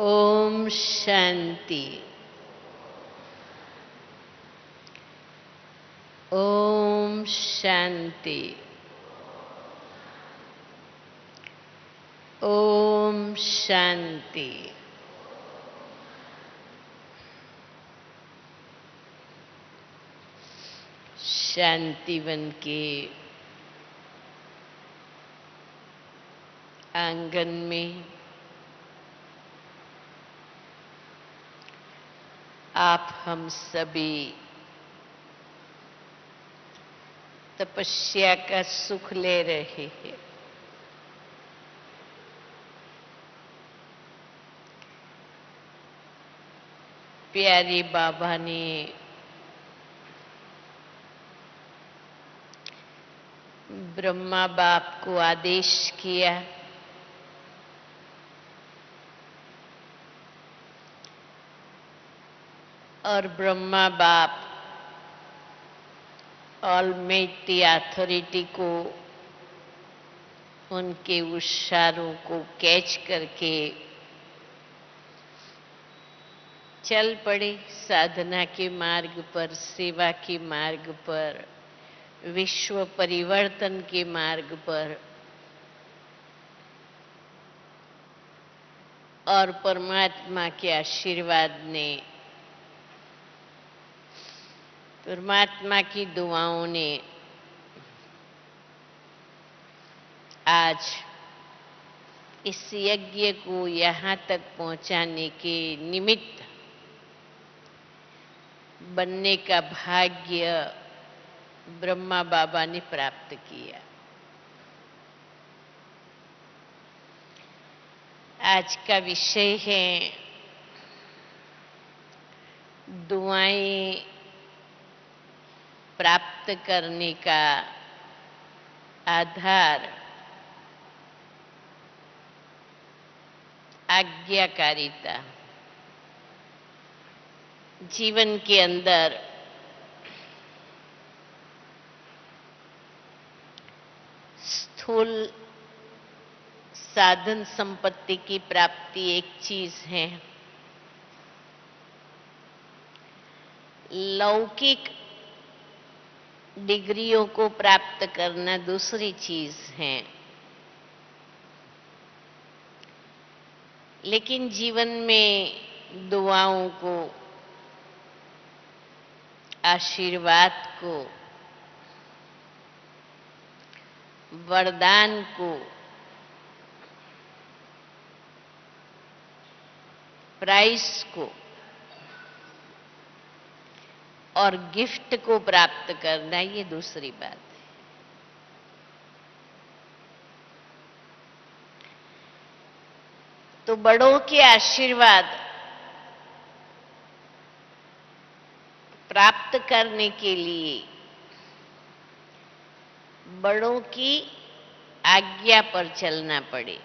ओम शांति। ओम शांति। ओम शांति। शांतिवन के आंगन में आप हम सभी तपस्या का सुख ले रहे हैं। प्यारे बाबा ने ब्रह्मा बाप को आदेश किया और ब्रह्मा बाप ऑलमाइटी अथॉरिटी को उनके इशारों को कैच करके चल पड़े साधना के मार्ग पर, सेवा के मार्ग पर, विश्व परिवर्तन के मार्ग पर। और परमात्मा के आशीर्वाद ने, परमात्मा की दुआओं ने आज इस यज्ञ को यहाँ तक पहुँचाने के निमित्त बनने का भाग्य ब्रह्मा बाबा ने प्राप्त किया। आज का विषय है दुआएं प्राप्त करने का आधार आज्ञाकारिता। जीवन के अंदर स्थूल साधन संपत्ति की प्राप्ति एक चीज है, लौकिक डिग्रियों को प्राप्त करना दूसरी चीज है। लेकिन जीवन में दुआओं को, आशीर्वाद को, वरदान को, प्राइज को और गिफ्ट को प्राप्त करना, ये दूसरी बात है। तो बड़ों के आशीर्वाद प्राप्त करने के लिए बड़ों की आज्ञा पर चलना पड़े।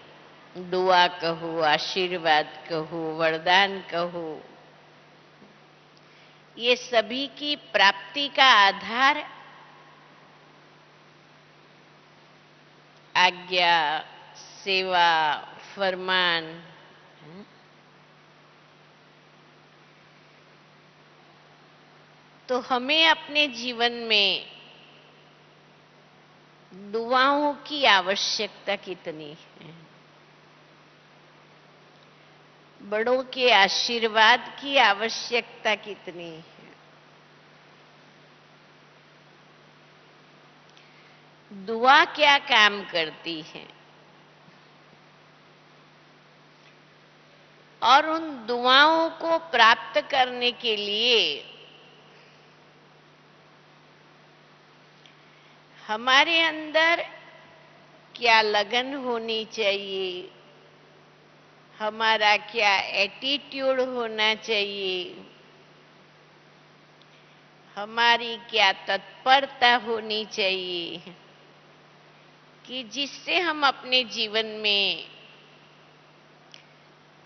दुआ कहो, आशीर्वाद कहो, वरदान कहो, ये सभी की प्राप्ति का आधार आज्ञा, सेवा, फरमान। तो हमें अपने जीवन में दुआओं की आवश्यकता कितनी है, बड़ों के आशीर्वाद की आवश्यकता कितनी है। दुआ क्या काम करती है और उन दुआओं को प्राप्त करने के लिए हमारे अंदर क्या लगन होनी चाहिए, हमारा क्या एटीट्यूड होना चाहिए, हमारी क्या तत्परता होनी चाहिए कि जिससे हम अपने जीवन में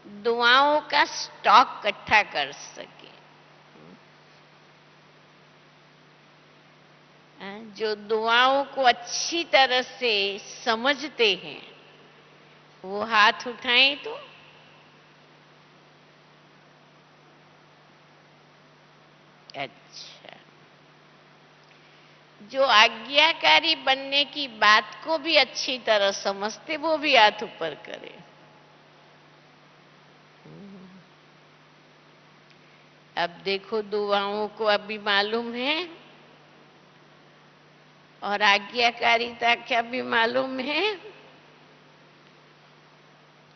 दुआओं का स्टॉक इकट्ठा कर सके। जो दुआओं को अच्छी तरह से समझते हैं वो हाथ उठाएं तो अच्छा, जो आज्ञाकारी बनने की बात को भी अच्छी तरह समझते वो भी हाथ ऊपर करें। अब देखो, दुआओं को अभी मालूम है और आज्ञाकारिता क्या भी मालूम है।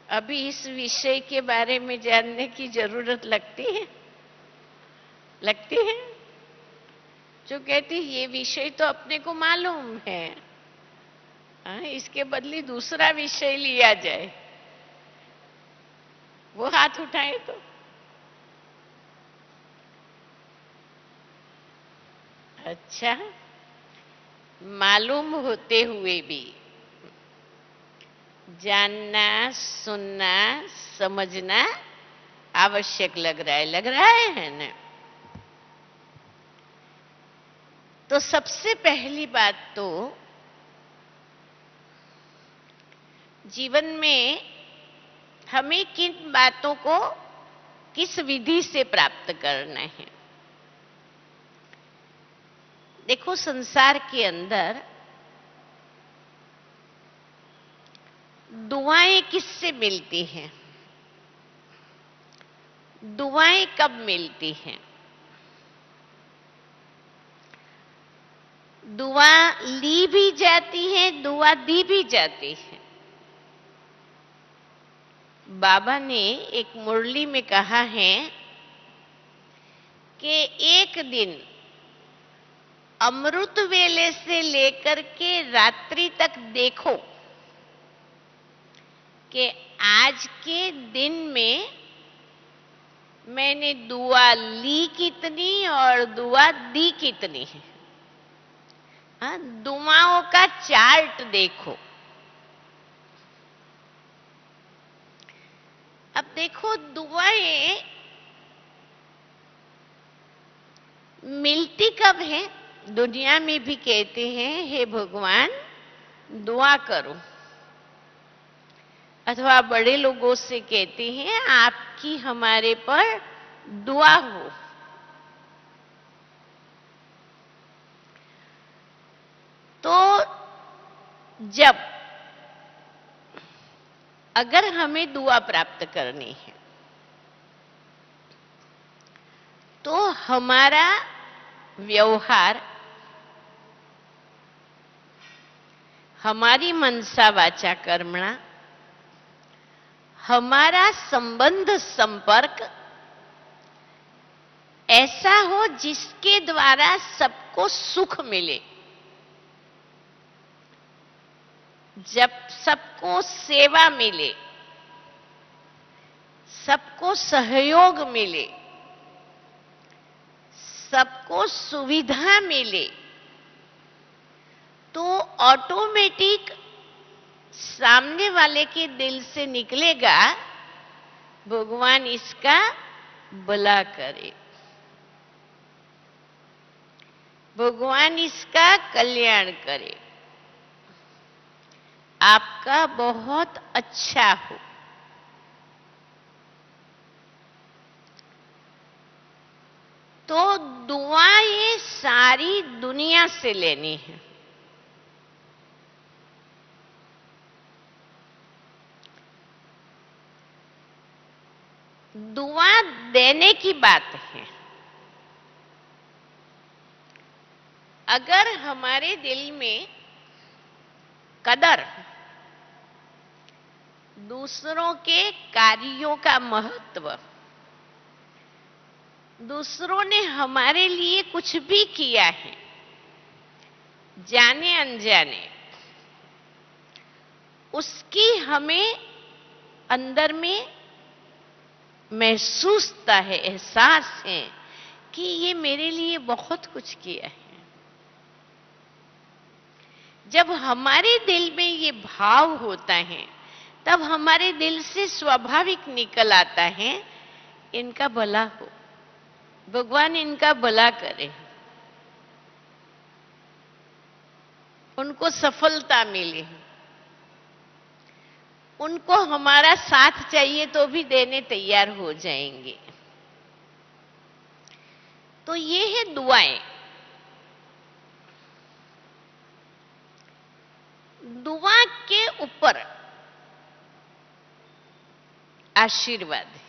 अभी इस विषय के बारे में जानने की जरूरत लगती है, लगती है। जो कहती ये विषय तो अपने को मालूम है, इसके बदले दूसरा विषय लिया जाए, वो हाथ उठाए तो। अच्छा, मालूम होते हुए भी जानना, सुनना, समझना आवश्यक लग रहा है ना। तो सबसे पहली बात तो जीवन में हमें किन बातों को किस विधि से प्राप्त करना है। देखो, संसार के अंदर दुआएं किससे मिलती हैं? दुआएं कब मिलती हैं? दुआ ली भी जाती है, दुआ दी भी जाती है। बाबा ने एक मुरली में कहा है कि एक दिन अमृत वेले से लेकर के रात्रि तक देखो कि आज के दिन में मैंने दुआ ली कितनी और दुआ दी कितनी है। दुआओं का चार्ट देखो। अब देखो, दुआएं मिलती कब है? दुनिया में भी कहते हैं हे भगवान दुआ करो, अथवा बड़े लोगों से कहते हैं आपकी हमारे पर दुआ हो। तो जब अगर हमें दुआ प्राप्त करनी है तो हमारा व्यवहार, हमारी मनसा वाचा कर्मणा, हमारा संबंध संपर्क ऐसा हो जिसके द्वारा सबको सुख मिले, जब सबको सेवा मिले, सबको सहयोग मिले, सबको सुविधा मिले, तो ऑटोमेटिक सामने वाले के दिल से निकलेगा भगवान इसका भला करे, भगवान इसका कल्याण करे, आपका बहुत अच्छा हो। तो दुआ ये सारी दुनिया से लेनी है। दुआ देने की बात है। अगर हमारे दिल में कदर, दूसरों के कार्यों का महत्व, दूसरों ने हमारे लिए कुछ भी किया है जाने अनजाने, उसकी हमें अंदर में महसूसता है, एहसास है कि ये मेरे लिए बहुत कुछ किया है। जब हमारे दिल में ये भाव होता है तब हमारे दिल से स्वाभाविक निकल आता है इनका भला हो, भगवान इनका भला करे, उनको सफलता मिले, उनको हमारा साथ चाहिए तो भी देने तैयार हो जाएंगे। तो ये है दुआएं। दुआ के ऊपर आशीर्वाद है।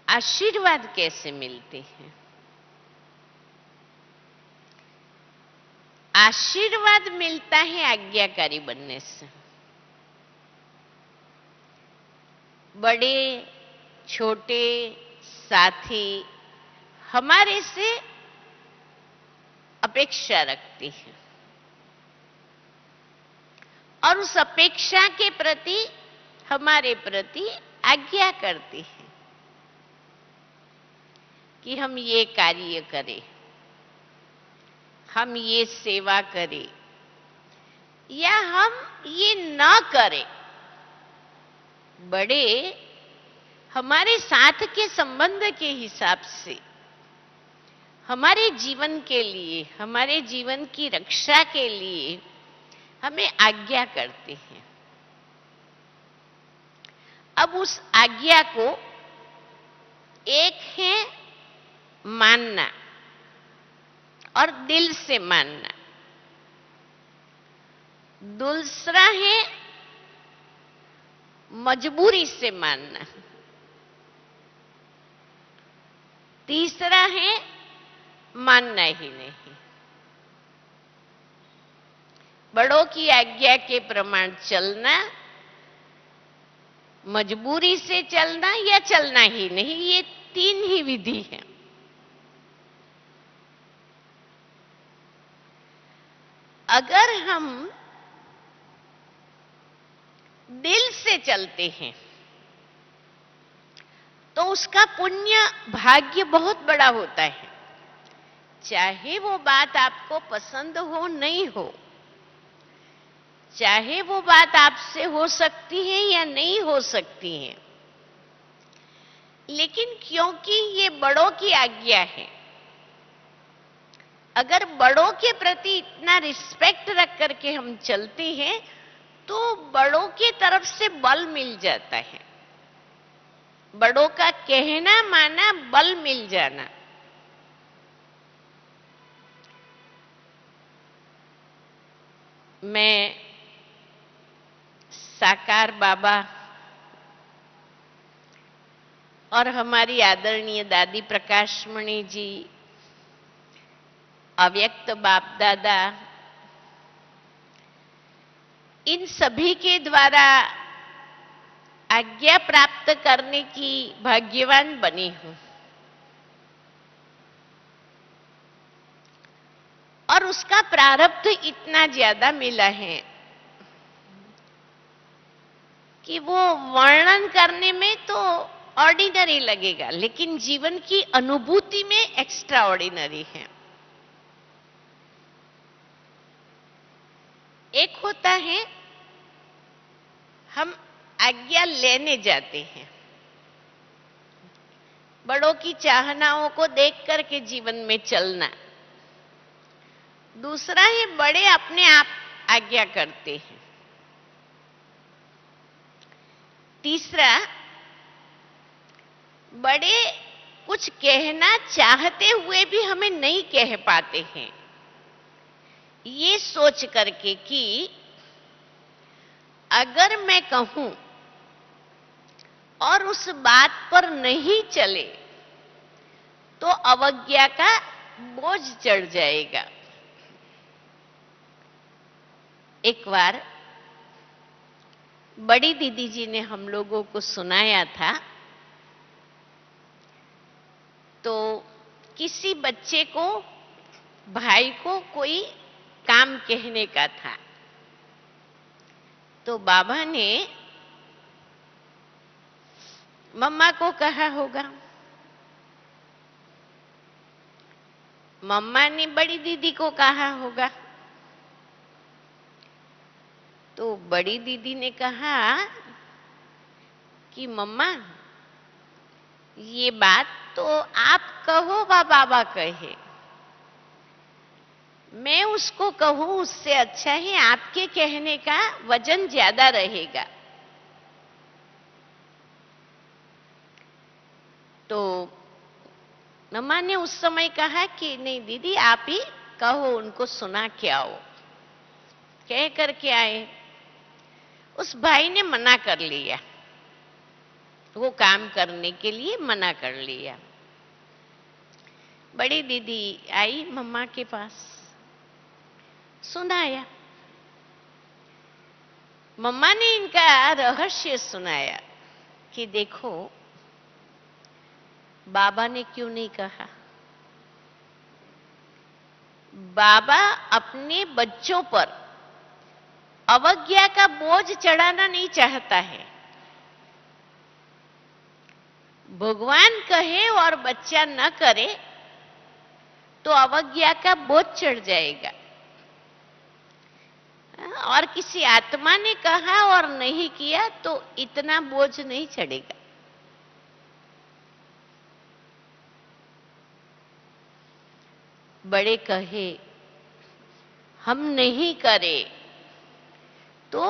आशीर्वाद कैसे मिलते हैं? आशीर्वाद मिलता है आज्ञाकारी बनने से। बड़े छोटे साथी हमारे से अपेक्षा रखती है और उस अपेक्षा के प्रति हमारे प्रति आज्ञा करती है कि हम ये कार्य करें, हम ये सेवा करें या हम ये न करें। बड़े हमारे साथ के संबंध के हिसाब से हमारे जीवन के लिए, हमारे जीवन की रक्षा के लिए हमें आज्ञा करते हैं। अब उस आज्ञा को एक है मानना और दिल से मानना, दूसरा है मजबूरी से मानना, तीसरा है मानना ही नहीं। बड़ों की आज्ञा के प्रमाण चलना, मजबूरी से चलना या चलना ही नहीं, ये तीन ही विधि है। अगर हम दिल से चलते हैं तो उसका पुण्य भाग्य बहुत बड़ा होता है। चाहे वो बात आपको पसंद हो नहीं हो, चाहे वो बात आपसे हो सकती है या नहीं हो सकती है, लेकिन क्योंकि ये बड़ों की आज्ञा है, अगर बड़ों के प्रति इतना रिस्पेक्ट रख करके हम चलते हैं तो बड़ों की तरफ से बल मिल जाता है। बड़ों का कहना माना बल मिल जाना। मैं साकार बाबा और हमारी आदरणीय दादी प्रकाशमणि जी, अव्यक्त बाप दादा, इन सभी के द्वारा आज्ञा प्राप्त करने की भाग्यवान बनी हूं और उसका प्रारब्ध इतना ज्यादा मिला है कि वो वर्णन करने में तो ऑर्डिनरी लगेगा, लेकिन जीवन की अनुभूति में एक्स्ट्रा ऑर्डिनरी है। एक होता है हम आज्ञा लेने जाते हैं, बड़ों की चाहनाओं को देख करके जीवन में चलना। दूसरा है बड़े अपने आप आज्ञा करते हैं। तीसरा, बड़े कुछ कहना चाहते हुए भी हमें नहीं कह पाते हैं, ये सोच करके कि अगर मैं कहूं और उस बात पर नहीं चले तो अवज्ञा का बोझ चढ़ जाएगा। एक बार बड़ी दीदी जी ने हम लोगों को सुनाया था, तो किसी बच्चे को, भाई को कोई काम कहने का था, तो बाबा ने मम्मा को कहा होगा, मम्मा ने बड़ी दीदी को कहा होगा, तो बड़ी दीदी ने कहा कि मम्मा ये बात तो आप कहो, बाबा कहे, मैं उसको कहूं उससे अच्छा है आपके कहने का वजन ज्यादा रहेगा। तो मम्मा ने उस समय कहा कि नहीं दीदी, आप ही कहो, उनको सुना के आओ। कह करके आए। उस भाई ने मना कर लिया, वो काम करने के लिए मना कर लिया। बड़ी दीदी आई मम्मा के पास, सुनाया। मम्मा ने इनका रहस्य सुनाया कि देखो, बाबा ने क्यों नहीं कहा। बाबा अपने बच्चों पर अवज्ञा का बोझ चढ़ाना नहीं चाहता है। भगवान कहे और बच्चा न करे तो अवज्ञा का बोझ चढ़ जाएगा, और किसी आत्मा ने कहा और नहीं किया तो इतना बोझ नहीं चढ़ेगा। बड़े कहे हम नहीं करे तो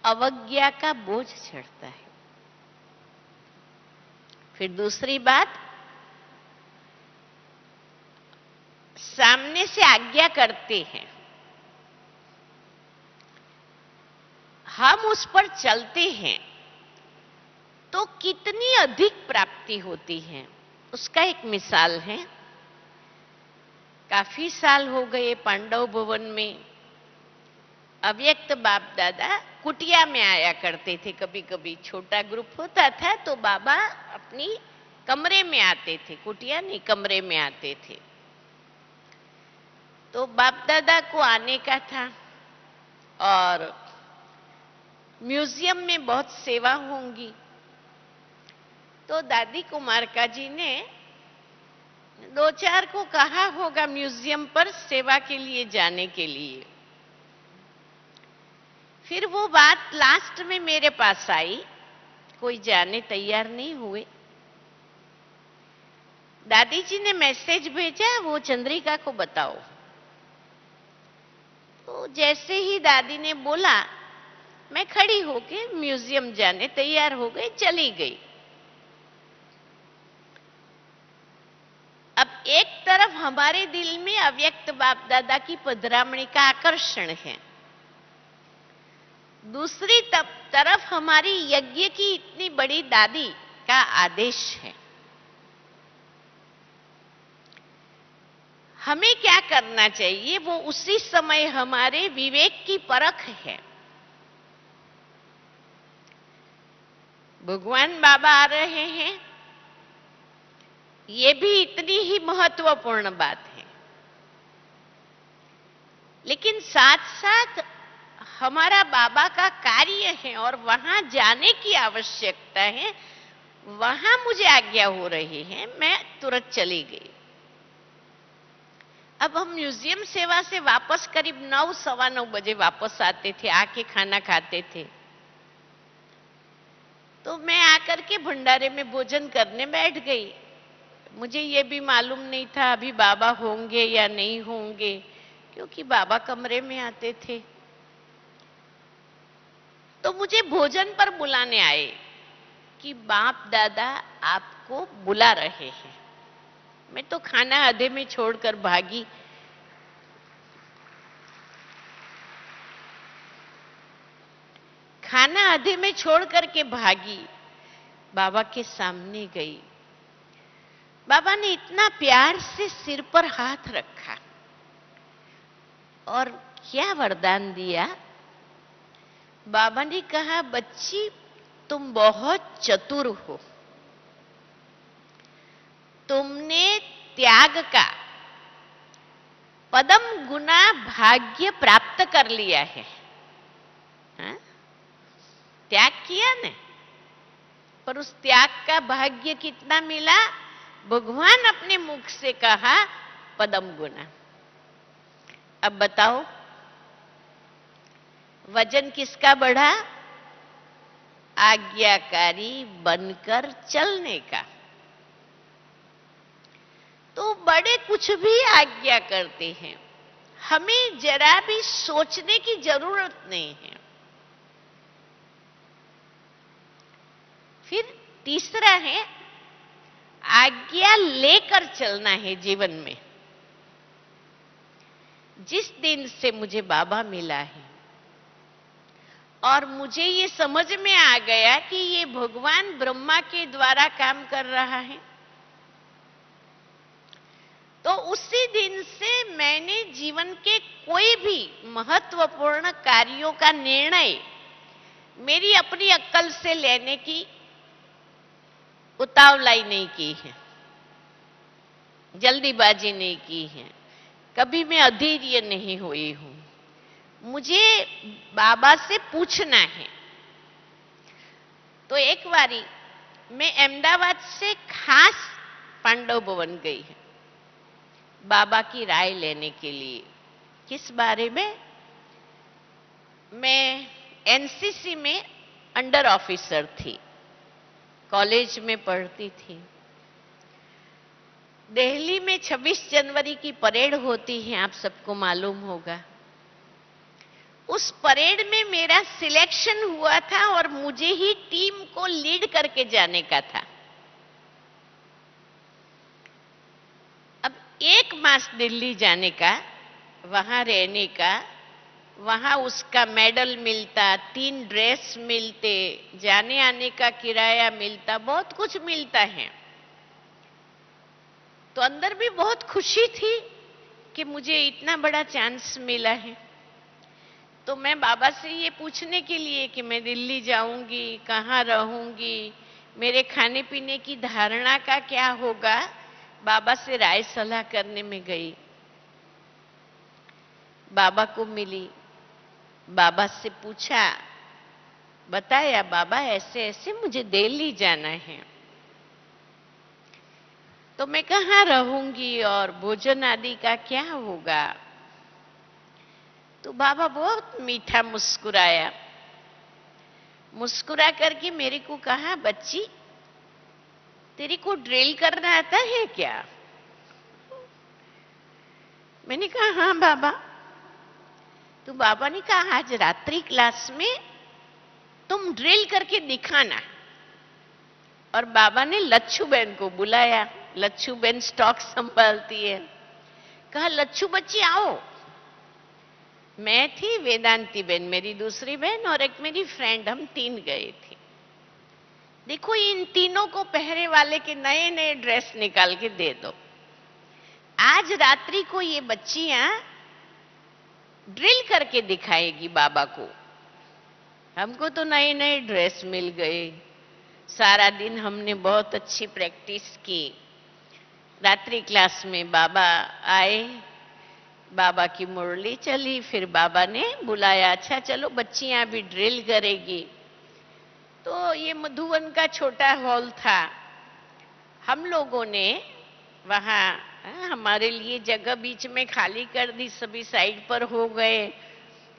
अवज्ञा का बोझ चढ़ता है। फिर दूसरी बात, सामने से आज्ञा करते हैं, हम उस पर चलते हैं तो कितनी अधिक प्राप्ति होती है। उसका एक मिसाल है। काफी साल हो गए पांडव भवन में अव्यक्त बाप दादा कुटिया में आया करते थे। कभी कभी छोटा ग्रुप होता था तो बाबा अपनी कमरे में आते थे, कुटिया नहीं कमरे में आते थे। तो बाप दादा को आने का था और म्यूजियम में बहुत सेवा होंगी, तो दादी कुमारका जी ने दो चार को कहा होगा म्यूजियम पर सेवा के लिए जाने के लिए। फिर वो बात लास्ट में मेरे पास आई, कोई जाने तैयार नहीं हुए। दादी जी ने मैसेज भेजा, वो चंद्रिका को बताओ। तो जैसे ही दादी ने बोला, मैं खड़ी होके म्यूजियम जाने तैयार हो गई, चली गई। अब एक तरफ हमारे दिल में अव्यक्त बाप दादा की पधरामणी का आकर्षण है, दूसरी तरफ हमारी यज्ञ की इतनी बड़ी दादी का आदेश है। हमें क्या करना चाहिए, वो उसी समय हमारे विवेक की परख है। भगवान बाबा आ रहे हैं, ये भी इतनी ही महत्वपूर्ण बात है, लेकिन साथ साथ हमारा बाबा का कार्य है और वहां जाने की आवश्यकता है। वहां मुझे आज्ञा हो रही है, मैं तुरंत चली गई। अब हम म्यूजियम सेवा से वापस करीब 9 सवा 9 बजे वापस आते थे, आके खाना खाते थे। तो मैं आकर के भंडारे में भोजन करने बैठ गई। मुझे ये भी मालूम नहीं था अभी बाबा होंगे या नहीं होंगे, क्योंकि बाबा कमरे में आते थे। तो मुझे भोजन पर बुलाने आए कि बाप दादा आपको बुला रहे हैं। मैं तो खाना आधे में छोड़कर भागी। खाना आधे में छोड़ करके भागी, बाबा के सामने गई। बाबा ने इतना प्यार से सिर पर हाथ रखा और क्या वरदान दिया। बाबा ने कहा, बच्ची तुम बहुत चतुर हो, तुमने त्याग का पदम गुना भाग्य प्राप्त कर लिया है। हा? त्याग किया ने, पर उस त्याग का भाग्य कितना मिला? भगवान अपने मुख से कहा पदम गुना। अब बताओ वजन किसका बढ़ा? आज्ञाकारी बनकर चलने का। तो बड़े कुछ भी आज्ञा करते हैं, हमें जरा भी सोचने की जरूरत नहीं है। फिर तीसरा है आज्ञा लेकर चलना है जीवन में। जिस दिन से मुझे बाबा मिला है और मुझे ये समझ में आ गया कि ये भगवान ब्रह्मा के द्वारा काम कर रहा है, तो उसी दिन से मैंने जीवन के कोई भी महत्वपूर्ण कार्यों का निर्णय मेरी अपनी अक्ल से लेने की उतावलाई नहीं की है, जल्दीबाजी नहीं की है, कभी मैं अधैर्य नहीं हुई हूं। मुझे बाबा से पूछना है। तो एक बारी मैं अहमदाबाद से खास पांडव भवन गई है बाबा की राय लेने के लिए। किस बारे में? मैं एनसीसी में अंडर ऑफिसर थी, कॉलेज में पढ़ती थी। दिल्ली में 26 जनवरी की परेड होती है, आप सबको मालूम होगा। उस परेड में मेरा सिलेक्शन हुआ था और मुझे ही टीम को लीड करके जाने का था। अब 1 मास दिल्ली जाने का, वहां रहने का, वहां उसका मेडल मिलता, 3 ड्रेस मिलते, जाने आने का किराया मिलता, बहुत कुछ मिलता है। तो अंदर भी बहुत खुशी थी कि मुझे इतना बड़ा चांस मिला है। तो मैं बाबा से ये पूछने के लिए कि मैं दिल्ली जाऊंगी, कहाँ रहूंगी, मेरे खाने पीने की धारणा का क्या होगा, बाबा से राय सलाह करने में गई। बाबा को मिली, बाबा से पूछा, बताया बाबा ऐसे ऐसे मुझे दिल्ली जाना है, तो मैं कहाँ रहूंगी और भोजन आदि का क्या होगा? तो बाबा बहुत मीठा मुस्कुराया, मुस्कुरा करके मेरे को कहा, बच्ची तेरे को ड्रिल करना आता है क्या? मैंने कहा हाँ बाबा। तो बाबा ने कहा आज रात्रि क्लास में तुम ड्रिल करके दिखाना। और बाबा ने लच्छू बहन को बुलाया, लच्छू बहन स्टॉक संभालती है। कहा लच्छू बच्ची आओ। मैं थी, वेदांती बहन मेरी दूसरी बहन और एक मेरी फ्रेंड, हम 3 गए थे। देखो इन तीनों को पहरे वाले के नए नए ड्रेस निकाल के दे दो। आज रात्रि को ये बच्चियां ड्रिल करके दिखाएगी बाबा को। हमको तो नए नए ड्रेस मिल गए। सारा दिन हमने बहुत अच्छी प्रैक्टिस की। रात्रि क्लास में बाबा आए, बाबा की मुरली चली, फिर बाबा ने बुलाया, अच्छा चलो बच्चियां भी ड्रिल करेगी। तो ये मधुवन का छोटा हॉल था। हम लोगों ने वहां हमारे लिए जगह बीच में खाली कर दी, सभी साइड पर हो गए।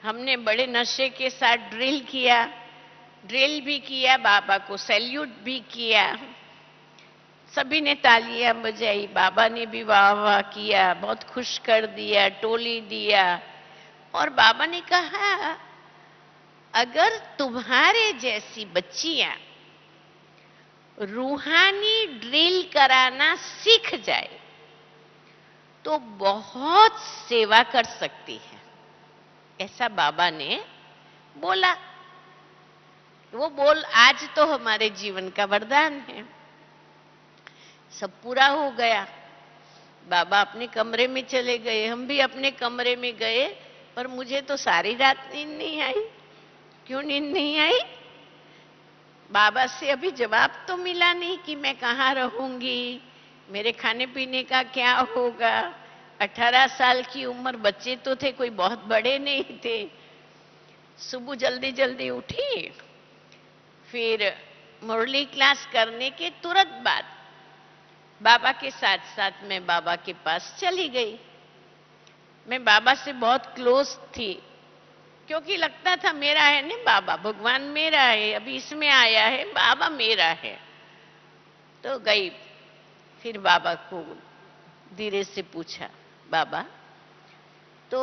हमने बड़े नशे के साथ ड्रिल किया, ड्रिल भी किया, बाबा को सैल्यूट भी किया। सभी ने तालियां बजाई, बाबा ने भी वाह वाह किया, बहुत खुश कर दिया, टोली दिया। और बाबा ने कहा अगर तुम्हारे जैसी बच्चियां रूहानी ड्रिल कराना सीख जाए तो बहुत सेवा कर सकती है, ऐसा बाबा ने बोला। वो बोल आज तो हमारे जीवन का वरदान है। सब पूरा हो गया। बाबा अपने कमरे में चले गए, हम भी अपने कमरे में गए, पर मुझे तो सारी रात नींद नहीं आई। क्यों नींद नहीं आई? बाबा से अभी जवाब तो मिला नहीं कि मैं कहाँ रहूंगी, मेरे खाने पीने का क्या होगा। 18 साल की उम्र, बच्चे तो थे, कोई बहुत बड़े नहीं थे। सुबह जल्दी जल्दी उठी, फिर मुरली क्लास करने के तुरंत बाद बाबा के साथ साथ मैं बाबा के पास चली गई। मैं बाबा से बहुत क्लोज थी, क्योंकि लगता था मेरा है ना बाबा, भगवान मेरा है, अभी इसमें आया है, बाबा मेरा है। तो गई, फिर बाबा को धीरे से पूछा, बाबा तो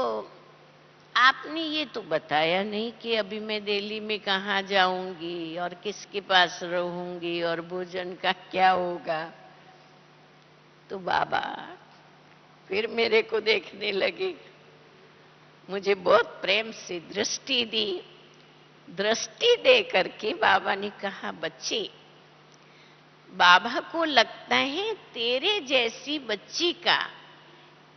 आपने ये तो बताया नहीं कि अभी मैं दिल्ली में कहाँ जाऊंगी और किसके पास रहूंगी और भोजन का क्या होगा। तो बाबा फिर मेरे को देखने लगे, मुझे बहुत प्रेम से दृष्टि दी। दृष्टि दे करके बाबा ने कहा, बच्ची, बाबा को लगता है तेरे जैसी बच्ची का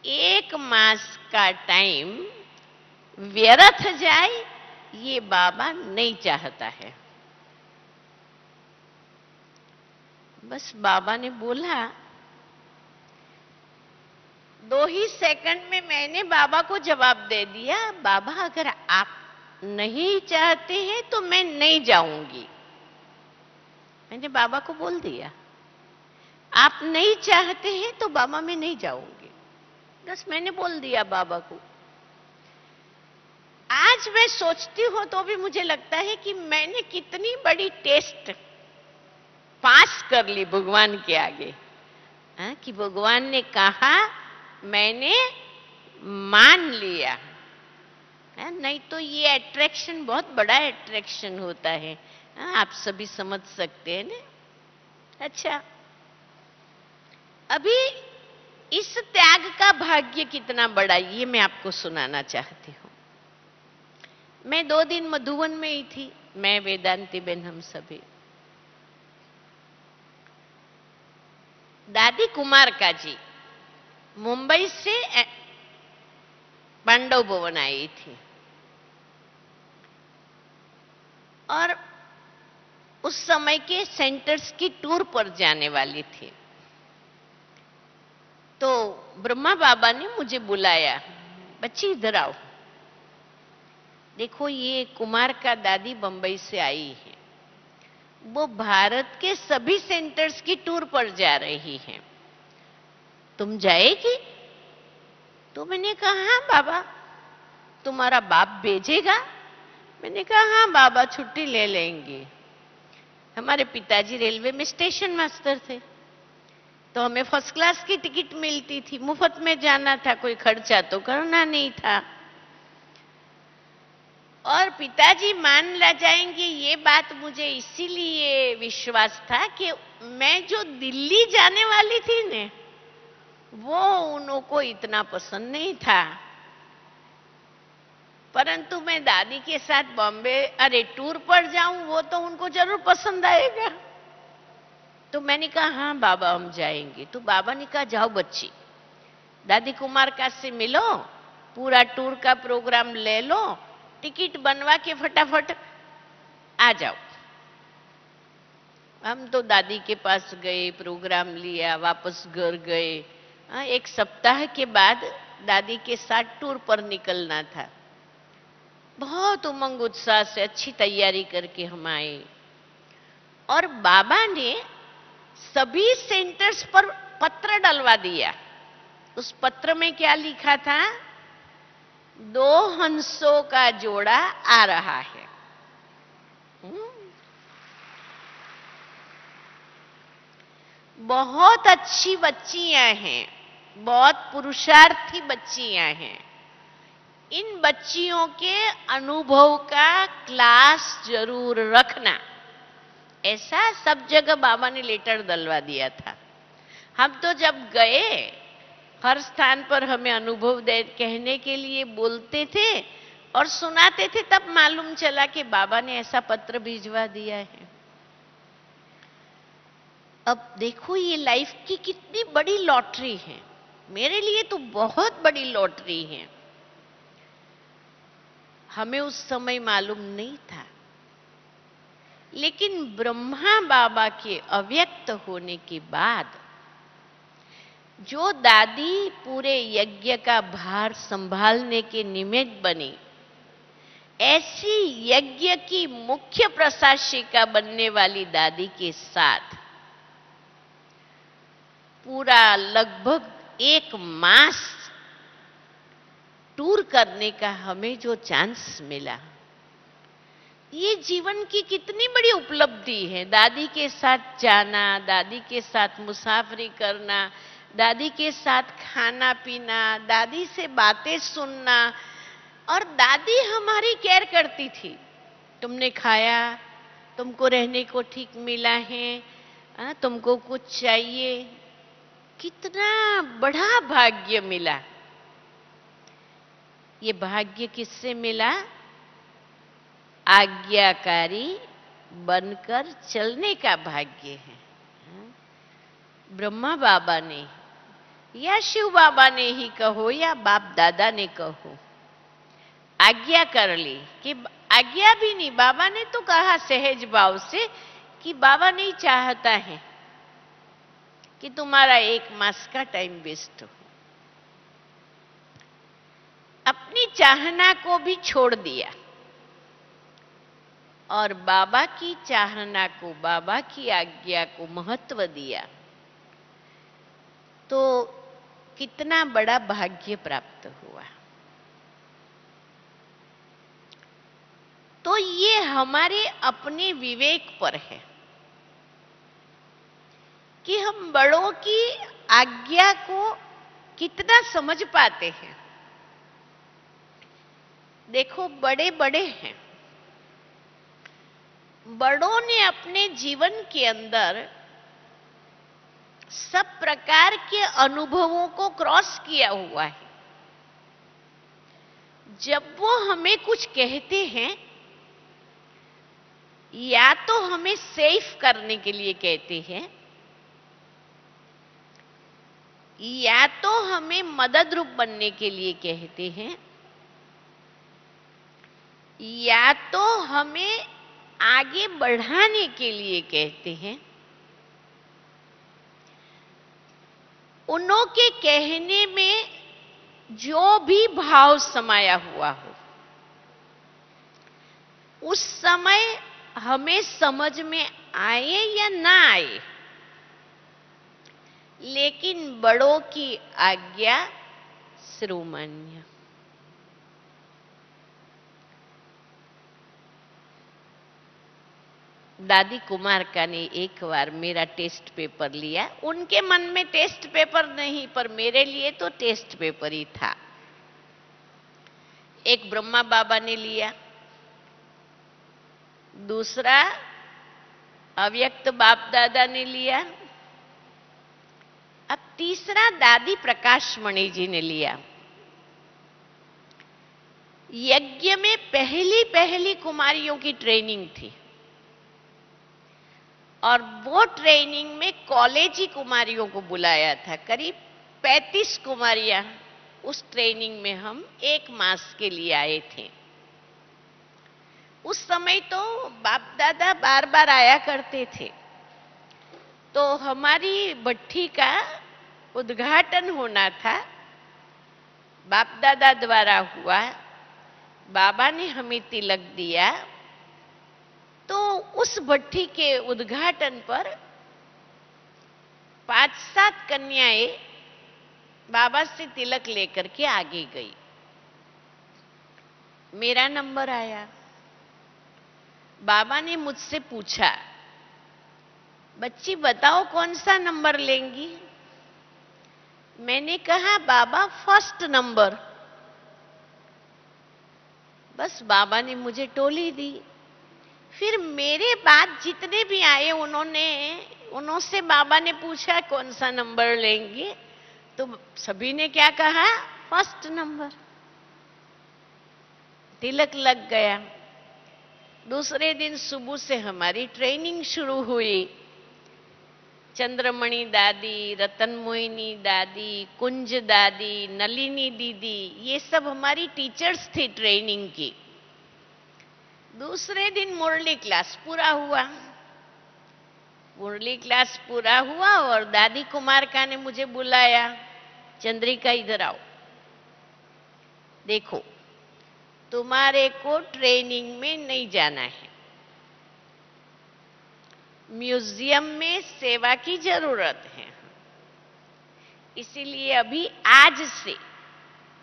1 मास का टाइम व्यर्थ जाए, ये बाबा नहीं चाहता है। बस बाबा ने बोला, 2 ही सेकंड में मैंने बाबा को जवाब दे दिया, बाबा अगर आप नहीं चाहते हैं तो मैं नहीं जाऊंगी। मैंने बाबा को बोल दिया, आप नहीं चाहते हैं तो बाबा मैं नहीं जाऊंगी। बस मैंने बोल दिया बाबा को। आज मैं सोचती हूं तो भी मुझे लगता है कि मैंने कितनी बड़ी टेस्ट पास कर ली भगवान के आगे, कि भगवान ने कहा, मैंने मान लिया। नहीं तो ये अट्रैक्शन बहुत बड़ा अट्रैक्शन होता है, आप सभी समझ सकते हैं ना। अच्छा, अभी इस त्याग का भाग्य कितना बड़ा, ये मैं आपको सुनाना चाहती हूं। मैं 2 दिन मधुवन में ही थी, मैं, वेदांती बेन, हम सभी। दादी कुमार का जी मुंबई से पांडव भवन आई थी और उस समय के सेंटर्स की टूर पर जाने वाली थी। तो ब्रह्मा बाबा ने मुझे बुलाया, बच्ची इधर आओ, देखो ये कुमार का दादी बंबई से आई है, वो भारत के सभी सेंटर्स की टूर पर जा रही है, तुम जाएगी? तो मैंने कहा, हाँ बाबा, तुम्हारा बाप भेजेगा? मैंने कहा, हाँ बाबा, छुट्टी ले लेंगे। हमारे पिताजी रेलवे में स्टेशन मास्टर थे, तो हमें फर्स्ट क्लास की टिकट मिलती थी, मुफ्त में जाना था, कोई खर्चा तो करना नहीं था। और पिताजी मान ला जाएंगे, ये बात मुझे इसीलिए विश्वास था कि मैं जो दिल्ली जाने वाली थी ने, वो उनको इतना पसंद नहीं था, परंतु मैं दादी के साथ बॉम्बे टूर पर जाऊं, वो तो उनको जरूर पसंद आएगा। तो मैंने कहा, हाँ बाबा हम जाएंगे। तो बाबा ने कहा, जाओ बच्ची, दादी कुमार का से मिलो, पूरा टूर का प्रोग्राम ले लो, टिकट बनवा के फटाफट आ जाओ। हम तो दादी के पास गए, प्रोग्राम लिया, वापस घर गए। 1 सप्ताह के बाद दादी के साथ टूर पर निकलना था। बहुत उमंग उत्साह से अच्छी तैयारी करके हम आए और बाबा ने सभी सेंटर्स पर पत्र डलवा दिया। उस पत्र में क्या लिखा था? 2 हंसों का जोड़ा आ रहा है। बहुत अच्छी बच्चियां हैं, बहुत पुरुषार्थी बच्चियां हैं। इन बच्चियों के अनुभव का क्लास जरूर रखना, ऐसा सब जगह बाबा ने लेटर डलवा दिया था। हम तो जब गए, हर स्थान पर हमें अनुभव दे कहने के लिए बोलते थे और सुनाते थे, तब मालूम चला कि बाबा ने ऐसा पत्र भिजवा दिया है। अब देखो ये लाइफ की कितनी बड़ी लॉटरी है, मेरे लिए तो बहुत बड़ी लॉटरी है। हमें उस समय मालूम नहीं था, लेकिन ब्रह्मा बाबा के अव्यक्त होने के बाद जो दादी पूरे यज्ञ का भार संभालने के निमित्त बनी, ऐसी यज्ञ की मुख्य प्रशासिका बनने वाली दादी के साथ पूरा लगभग 1 मास टूर करने का हमें जो चांस मिला, ये जीवन की कितनी बड़ी उपलब्धि है। दादी के साथ जाना, दादी के साथ मुसाफरी करना, दादी के साथ खाना पीना, दादी से बातें सुनना। और दादी हमारी केयर करती थी, तुमने खाया, तुमको रहने को ठीक मिला है, तुमको कुछ चाहिए, कितना बड़ा भाग्य मिला। ये भाग्य किससे मिला? आज्ञाकारी बनकर चलने का भाग्य है। ब्रह्मा बाबा ने या शिव बाबा ने ही कहो या बाप दादा ने कहो, आज्ञा कर ली कि आज्ञा भी नहीं, बाबा ने तो कहा सहज भाव से कि बाबा नहीं चाहता है कि तुम्हारा 1 मास का टाइम वेस्ट हो। अपनी चाहना को भी छोड़ दिया और बाबा की चाहना को, बाबा की आज्ञा को महत्व दिया, तो कितना बड़ा भाग्य प्राप्त हुआ। तो ये हमारे अपने विवेक पर है कि हम बड़ों की आज्ञा को कितना समझ पाते हैं। देखो, बड़े बड़े हैं, बड़ों ने अपने जीवन के अंदर सब प्रकार के अनुभवों को क्रॉस किया हुआ है। जब वो हमें कुछ कहते हैं, या तो हमें सेफ करने के लिए कहते हैं, या तो हमें मदद रूप बनने के लिए कहते हैं, या तो हमें आगे बढ़ाने के लिए कहते हैं। उन्हों के कहने में जो भी भाव समाया हुआ हो, उस समय हमें समझ में आए या ना आए, लेकिन बड़ों की आज्ञा शिरोमणि। दादी कुमारका ने एक बार मेरा टेस्ट पेपर लिया। उनके मन में टेस्ट पेपर नहीं, पर मेरे लिए तो टेस्ट पेपर ही था। एक ब्रह्मा बाबा ने लिया, दूसरा अव्यक्त बाप दादा ने लिया, अब तीसरा दादी प्रकाशमणि जी ने लिया। यज्ञ में पहली कुमारियों की ट्रेनिंग थी और वो ट्रेनिंग में कॉलेजी कुमारियों को बुलाया था। करीब 35 कुमारियां उस ट्रेनिंग में हम 1 मास के लिए आए थे। उस समय तो बाप दादा बार बार आया करते थे, तो हमारी भट्ठी का उद्घाटन होना था, बाप दादा द्वारा हुआ। बाबा ने हमें तिलक दिया, तो उस भट्ठी के उद्घाटन पर 5-7 कन्याएं बाबा से तिलक लेकर के आगे गई। मेरा नंबर आया। बाबा ने मुझसे पूछा, बच्ची बताओ कौन सा नंबर लेंगी? मैंने कहा बाबा फर्स्ट नंबर। बस बाबा ने मुझे टोली दी। फिर मेरे बाद जितने भी आए, उनसे बाबा ने पूछा कौन सा नंबर लेंगे, तो सभी ने क्या कहा? First number. तिलक लग गया। दूसरे दिन सुबह से हमारी ट्रेनिंग शुरू हुई। चंद्रमणि दादी, रतन मोहिनी दादी, कुंज दादी, नलिनी दीदी, ये सब हमारी टीचर्स थी ट्रेनिंग की। दूसरे दिन मुरली क्लास पूरा हुआ। मुरली क्लास पूरा हुआ और दादी कुमारका ने मुझे बुलाया, चंद्रिका इधर आओ, देखो तुम्हारे को ट्रेनिंग में नहीं जाना है, म्यूजियम में सेवा की जरूरत है, इसीलिए अभी आज से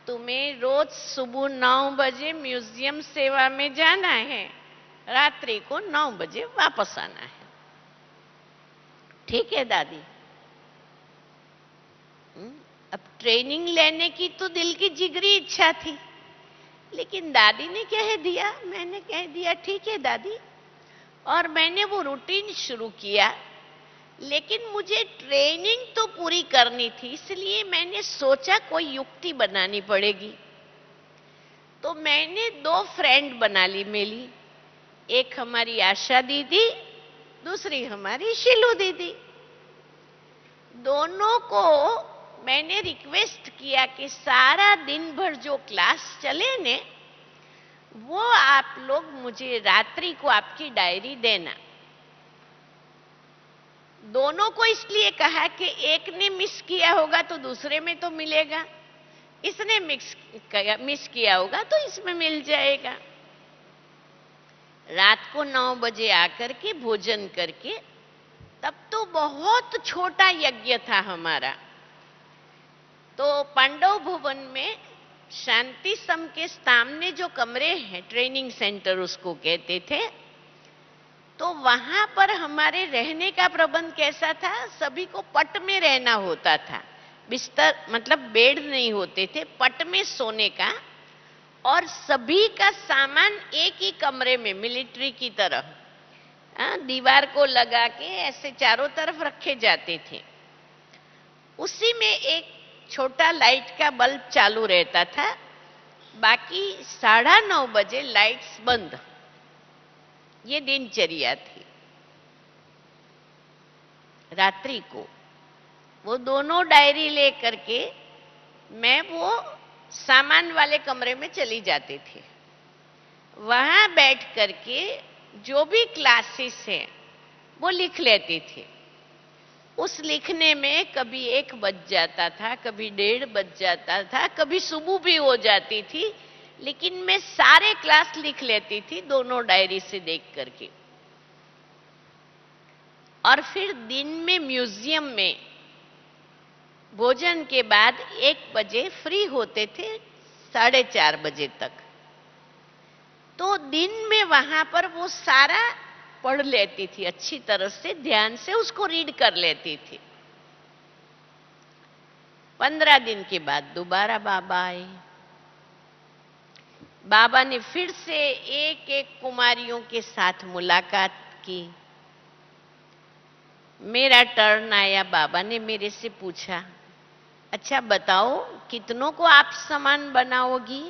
तुम्हें रोज सुबह 9 बजे म्यूजियम सेवा में जाना है, रात्रि को 9 बजे वापस आना है। ठीक है दादी? अब ट्रेनिंग लेने की तो दिल की जिगरी इच्छा थी, लेकिन दादी ने कह दिया, मैंने कह दिया ठीक है दादी। और मैंने वो रूटीन शुरू किया लेकिन मुझे ट्रेनिंग तो पूरी करनी थी, इसलिए मैंने सोचा कोई युक्ति बनानी पड़ेगी। तो मैंने 2 फ्रेंड बना ली मेरी, एक हमारी आशा दीदी, दूसरी हमारी शीलू दीदी। दोनों को मैंने रिक्वेस्ट किया कि सारा दिन भर जो क्लास चले ने, वो आप लोग मुझे रात्रि को आपकी डायरी देना। दोनों को इसलिए कहा कि एक ने मिस किया होगा तो दूसरे में तो मिलेगा, इसने मिस किया होगा तो इसमें मिल जाएगा। रात को 9 बजे आकर के भोजन करके, तब तो बहुत छोटा यज्ञ था हमारा। तो पांडव भवन में शांति सम के सामने जो कमरे हैं, ट्रेनिंग सेंटर उसको कहते थे, तो वहां पर हमारे रहने का प्रबंध कैसा था, सभी को पट में रहना होता था। बिस्तर मतलब बेड नहीं होते थे, पट में सोने का, और सभी का सामान एक ही कमरे में मिलिट्री की तरह दीवार को लगा के ऐसे चारों तरफ रखे जाते थे। उसी में एक छोटा लाइट का बल्ब चालू रहता था, बाकी 9:30 बजे लाइट्स बंद। ये दिनचर्या थी। रात्रि को वो दोनों डायरी लेकर के मैं वो सामान वाले कमरे में चली जाती थी। वहां बैठ करके जो भी क्लासेस है वो लिख लेती थी। उस लिखने में कभी 1 बज जाता था, कभी 1:30 बज जाता था, कभी सुबह भी हो जाती थी, लेकिन मैं सारे क्लास लिख लेती थी दोनों डायरी से देख करके। और फिर दिन में म्यूजियम में भोजन के बाद 1 बजे फ्री होते थे, 4:30 बजे तक। तो दिन में वहां पर वो सारा पढ़ लेती थी, अच्छी तरह से ध्यान से उसको रीड कर लेती थी। 15 दिन के बाद दोबारा बाबा आए। बाबा ने फिर से एक एक कुमारियों के साथ मुलाकात की। मेरा टर्न आया, बाबा ने मेरे से पूछा, अच्छा बताओ कितनों को आप सामान बनाओगी?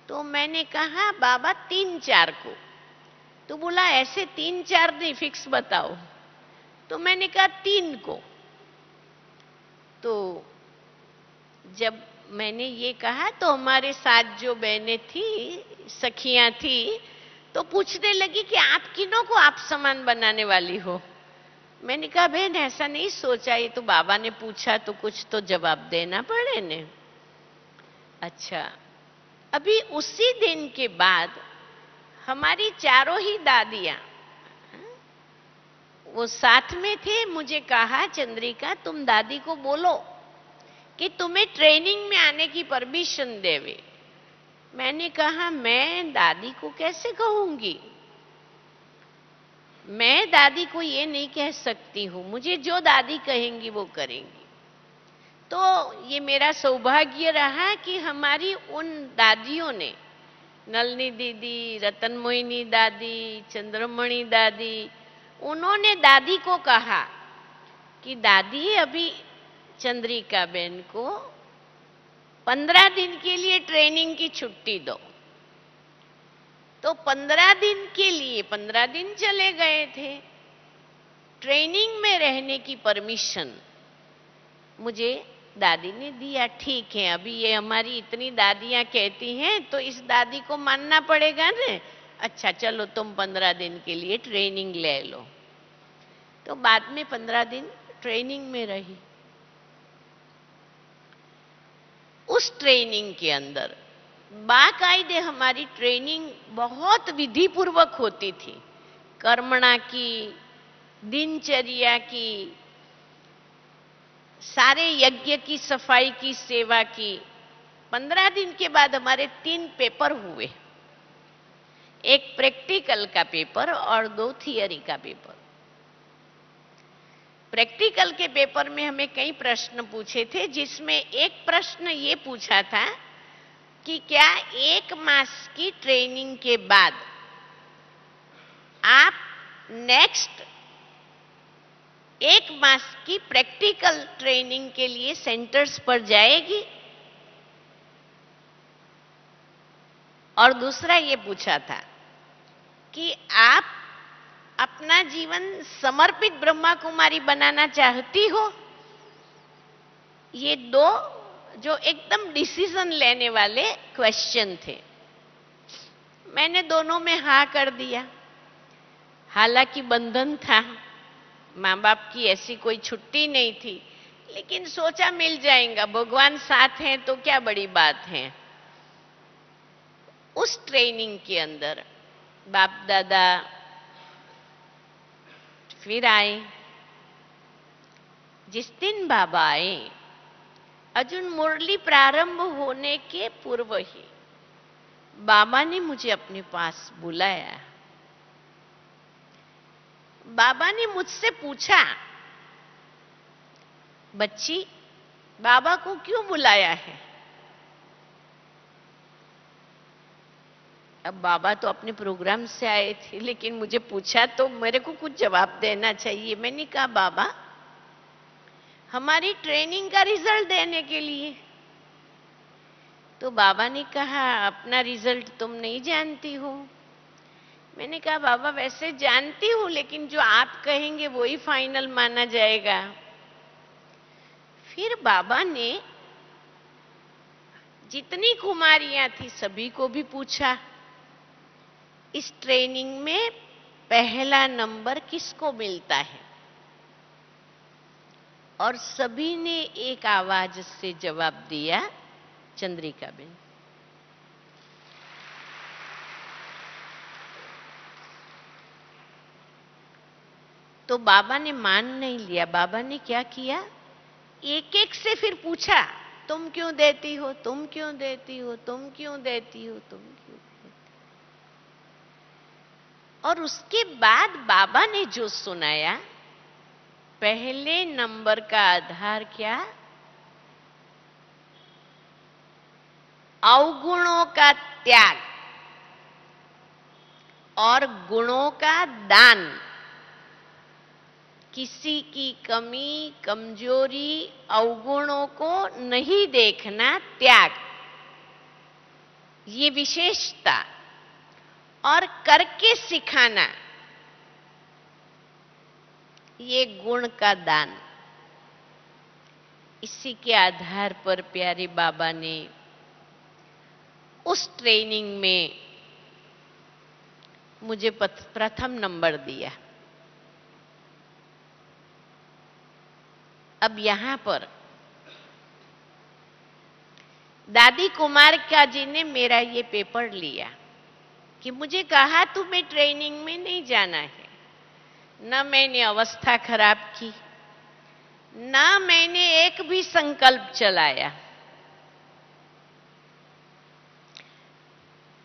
तो मैंने कहा बाबा 3-4 को। तो बोला ऐसे 3-4 नहीं, फिक्स बताओ। तो मैंने कहा 3 को। तो जब मैंने ये कहा तो हमारे साथ जो बहनें थी, सखियां थी, तो पूछने लगी कि आप किनों को आप सामान बनाने वाली हो? मैंने कहा बहन ऐसा नहीं सोचा, ये तो बाबा ने पूछा तो कुछ तो जवाब देना पड़े ने। अच्छा, अभी उसी दिन के बाद हमारी चारों ही दादियां वो साथ में थे। मुझे कहा चंद्रिका तुम दादी को बोलो कि तुम्हें ट्रेनिंग में आने की परमिशन देवे। मैंने कहा मैं दादी को कैसे कहूंगी, मैं दादी को ये नहीं कह सकती हूं, मुझे जो दादी कहेंगी वो करेंगी। तो ये मेरा सौभाग्य रहा कि हमारी उन दादियों ने, नलनी दीदी, रतन मोहिनी दादी, चंद्रमणि दादी, उन्होंने दादी को कहा कि दादी अभी चंद्रिका बहन को 15 दिन के लिए ट्रेनिंग की छुट्टी दो। तो 15 दिन के लिए 15 दिन चले गए थे। ट्रेनिंग में रहने की परमिशन मुझे दादी ने दिया। ठीक है, अभी ये हमारी इतनी दादियां कहती हैं तो इस दादी को मानना पड़ेगा ना। अच्छा चलो तुम 15 दिन के लिए ट्रेनिंग ले लो। तो बाद में 15 दिन ट्रेनिंग में रही। उस ट्रेनिंग के अंदर बाकायदे हमारी ट्रेनिंग बहुत विधि पूर्वक होती थी, कर्मणा की, दिनचर्या की, सारे यज्ञ की सफाई की, सेवा की। 15 दिन के बाद हमारे 3 पेपर हुए, एक प्रैक्टिकल का पेपर और 2 थियरी का पेपर। प्रैक्टिकल के पेपर में हमें कई प्रश्न पूछे थे, जिसमें एक प्रश्न ये पूछा था कि क्या 1 मास की ट्रेनिंग के बाद आप नेक्स्ट 1 मास की प्रैक्टिकल ट्रेनिंग के लिए सेंटर्स पर जाएगी। और दूसरा ये पूछा था कि आप अपना जीवन समर्पित ब्रह्मा कुमारी बनाना चाहती हो? ये 2 जो एकदम डिसीजन लेने वाले क्वेश्चन थे। मैंने दोनों में हाँ कर दिया। हालांकि बंधन था, माँ बाप की ऐसी कोई छुट्टी नहीं थी, लेकिन सोचा मिल जाएगा, भगवान साथ हैं तो क्या बड़ी बात है। उस ट्रेनिंग के अंदर बाप दादा फिर आए। जिस दिन बाबा आए, अर्जुन मुरली प्रारंभ होने के पूर्व ही बाबा ने मुझे अपने पास बुलाया। बाबा ने मुझसे पूछा, बच्ची बाबा को क्यों बुलाया है? अब बाबा तो अपने प्रोग्राम से आए थे, लेकिन मुझे पूछा तो मेरे को कुछ जवाब देना चाहिए। मैंने कहा बाबा हमारी ट्रेनिंग का रिजल्ट देने के लिए। तो बाबा ने कहा अपना रिजल्ट तुम नहीं जानती हो। मैंने कहा बाबा वैसे जानती हूं, लेकिन जो आप कहेंगे वो ही फाइनल माना जाएगा। फिर बाबा ने जितनी कुमारियां थी सभी को भी पूछा, इस ट्रेनिंग में पहला नंबर किसको मिलता है? और सभी ने एक आवाज से जवाब दिया, चंद्रिका बेन। तो बाबा ने मान नहीं लिया। बाबा ने क्या किया, एक एक से फिर पूछा, तुम क्यों देती हो, तुम क्यों देती हो, तुम क्यों देती हो, तुम क्यों देती हो? और उसके बाद बाबा ने जो सुनाया, पहले नंबर का आधार क्या? अवगुणों का त्याग और गुणों का दान। किसी की कमी, कमजोरी, अवगुणों को नहीं देखना, त्याग, ये विशेषता। और करके सिखाना, ये गुण का दान। इसी के आधार पर प्यारे बाबा ने उस ट्रेनिंग में मुझे प्रथम नंबर दिया। अब यहां पर दादी कुमार का जी ने मेरा ये पेपर लिया कि मुझे कहा तुम्हें ट्रेनिंग में नहीं जाना है। न मैंने अवस्था खराब की, न मैंने एक भी संकल्प चलाया।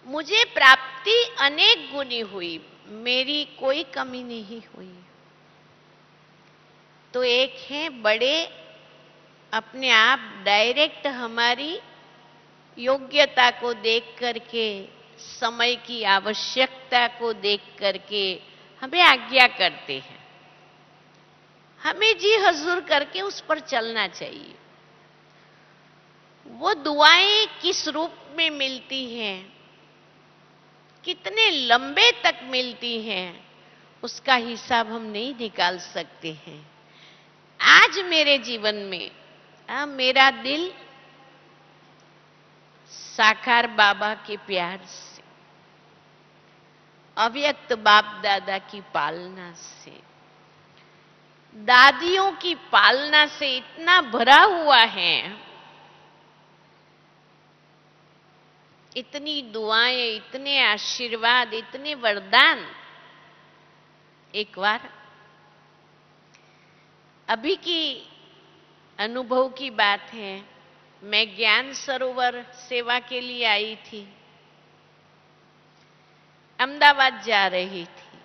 मुझे प्राप्ति अनेक गुनी हुई, मेरी कोई कमी नहीं हुई। तो एक है बड़े अपने आप डायरेक्ट हमारी योग्यता को देख करके, समय की आवश्यकता को देख करके हमें आज्ञा करते हैं। हमें जी हजूर करके उस पर चलना चाहिए। वो दुआएं किस रूप में मिलती हैं, कितने लंबे तक मिलती हैं, उसका हिसाब हम नहीं निकाल सकते हैं। आज मेरे जीवन में मेरा दिल साकार बाबा के प्यार से, अव्यक्त बाप दादा की पालना से, दादियों की पालना से इतना भरा हुआ है। इतनी दुआएं, इतने आशीर्वाद, इतने वरदान। एक बार अभी की अनुभव की बात है, मैं ज्ञान सरोवर सेवा के लिए आई थी, अहमदाबाद जा रही थी।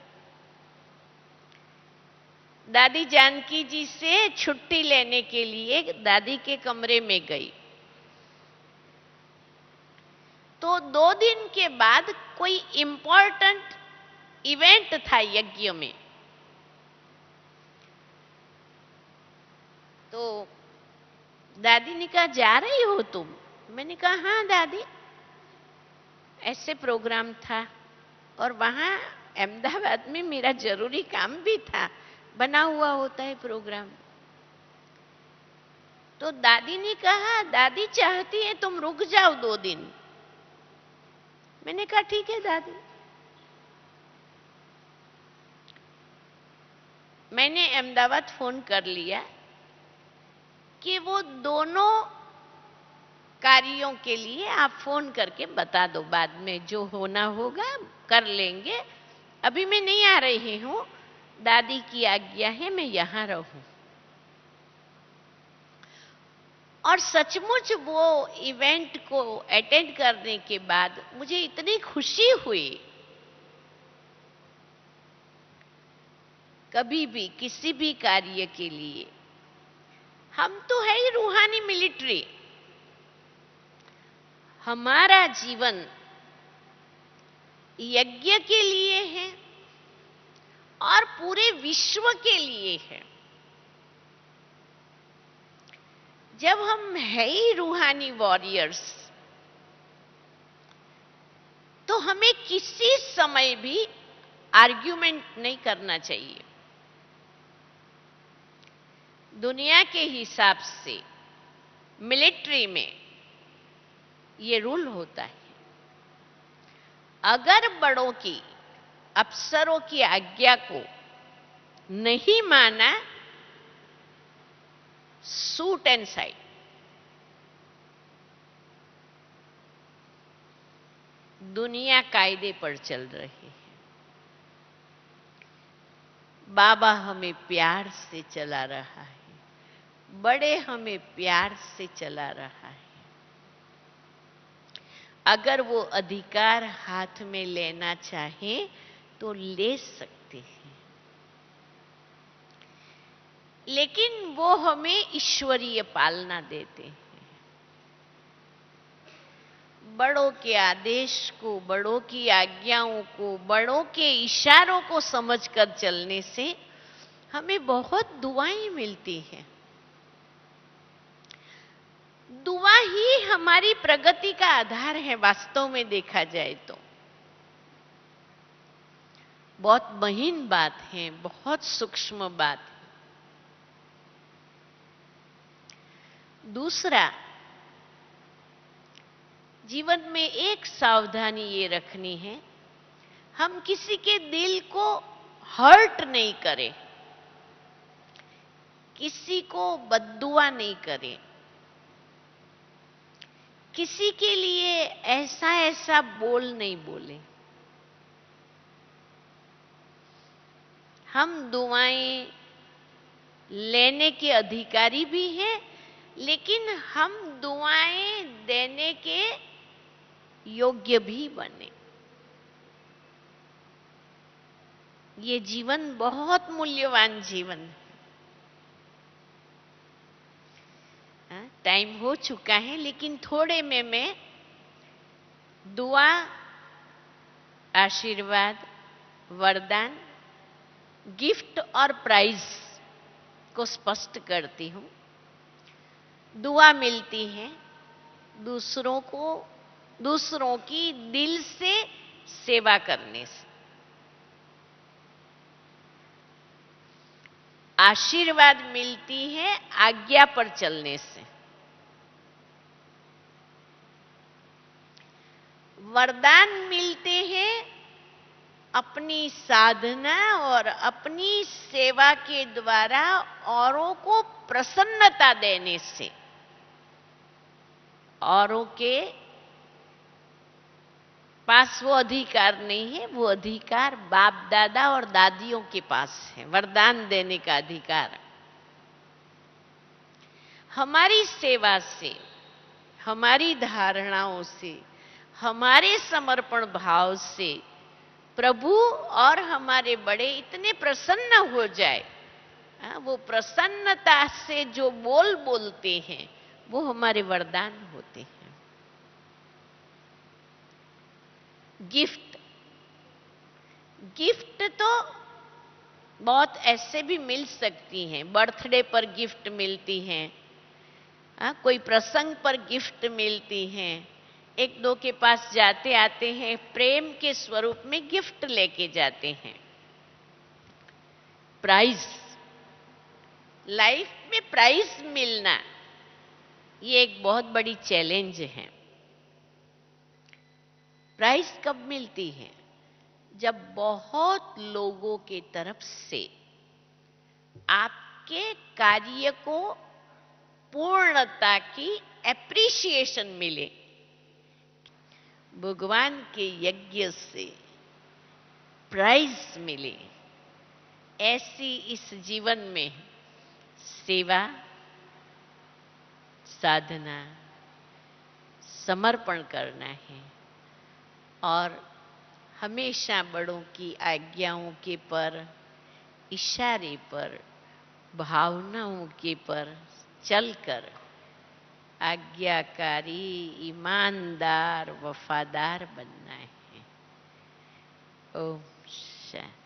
दादी जानकी जी से छुट्टी लेने के लिए दादी के कमरे में गई। तो 2 दिन के बाद कोई इंपॉर्टेंट इवेंट था यज्ञ में। तो दादी ने कहा जा रही हो तुम? मैंने कहा हाँ दादी, ऐसे प्रोग्राम था और वहां अहमदाबाद में मेरा जरूरी काम भी था, बना हुआ होता है प्रोग्राम। तो दादी ने कहा दादी चाहती है तुम रुक जाओ 2 दिन। मैंने कहा ठीक है दादी। मैंने अहमदाबाद फोन कर लिया कि वो दोनों कार्यों के लिए आप फोन करके बता दो, बाद में जो होना होगा कर लेंगे, अभी मैं नहीं आ रही हूं, दादी की आज्ञा है मैं यहां रहूं। और सचमुच वो इवेंट को अटेंड करने के बाद मुझे इतनी खुशी हुई। कभी भी किसी भी कार्य के लिए हम तो है ही रूहानी मिलिट्री, हमारा जीवन यज्ञ के लिए है और पूरे विश्व के लिए है। जब हम है ही रूहानी वॉरियर्स, तो हमें किसी समय भी आर्ग्यूमेंट नहीं करना चाहिए। दुनिया के हिसाब से मिलिट्री में ये रूल होता है, अगर बड़ों की, अफसरों की आज्ञा को नहीं माना, सूट एंड साइड। दुनिया कायदे पर चल रही है, बाबा हमें प्यार से चला रहा है, बड़े हमें प्यार से चला रहा है। अगर वो अधिकार हाथ में लेना चाहे तो ले सकते हैं, लेकिन वो हमें ईश्वरीय पालना देते हैं। बड़ों के आदेश को, बड़ों की आज्ञाओं को, बड़ों के इशारों को समझकर चलने से हमें बहुत दुआएं मिलती हैं। दुआ ही हमारी प्रगति का आधार है वास्तव में देखा जाए तो। बहुत महीन बात है, बहुत सूक्ष्म बात है। दूसरा, जीवन में एक सावधानी ये रखनी है, हम किसी के दिल को हर्ट नहीं करें, किसी को बद्दुआ नहीं करें, किसी के लिए ऐसा ऐसा बोल नहीं बोले। हम दुआएं लेने के अधिकारी भी हैं, लेकिन हम दुआएं देने के योग्य भी बने। ये जीवन बहुत मूल्यवान जीवन है। टाइम हो चुका है, लेकिन थोड़े में मैं दुआ, आशीर्वाद, वरदान, गिफ्ट और प्राइज को स्पष्ट करती हूं। दुआ मिलती है दूसरों की दिल से सेवा करने से। आशीर्वाद मिलती है आज्ञा पर चलने से। वरदान मिलते हैं अपनी साधना और अपनी सेवा के द्वारा औरों को प्रसन्नता देने से। औरों के पास वो अधिकार नहीं है, वो अधिकार बाप दादा और दादियों के पास है, वरदान देने का अधिकार। हमारी सेवा से, हमारी धारणाओं से, हमारे समर्पण भाव से प्रभु और हमारे बड़े इतने प्रसन्न हो जाए, वो प्रसन्नता से जो बोल बोलते हैं वो हमारे वरदान होते हैं। गिफ्ट तो बहुत ऐसे भी मिल सकती हैं, बर्थडे पर गिफ्ट मिलती हैं, कोई प्रसंग पर गिफ्ट मिलती हैं, एक दो के पास जाते आते हैं, प्रेम के स्वरूप में गिफ्ट लेके जाते हैं। प्राइज, लाइफ में प्राइज मिलना ये एक बहुत बड़ी चैलेंज है। प्राइज कब मिलती है? जब बहुत लोगों की तरफ से आपके कार्य को पूर्णता की एप्रिसिएशन मिले, भगवान के यज्ञ से प्राइज मिले, ऐसी इस जीवन में सेवा, साधना, समर्पण करना है और हमेशा बड़ों की आज्ञाओं के पर, इशारे पर, भावनाओं के पर चलकर आज्ञाकारी, ईमानदार, वफादार बनना है। ओम शांति।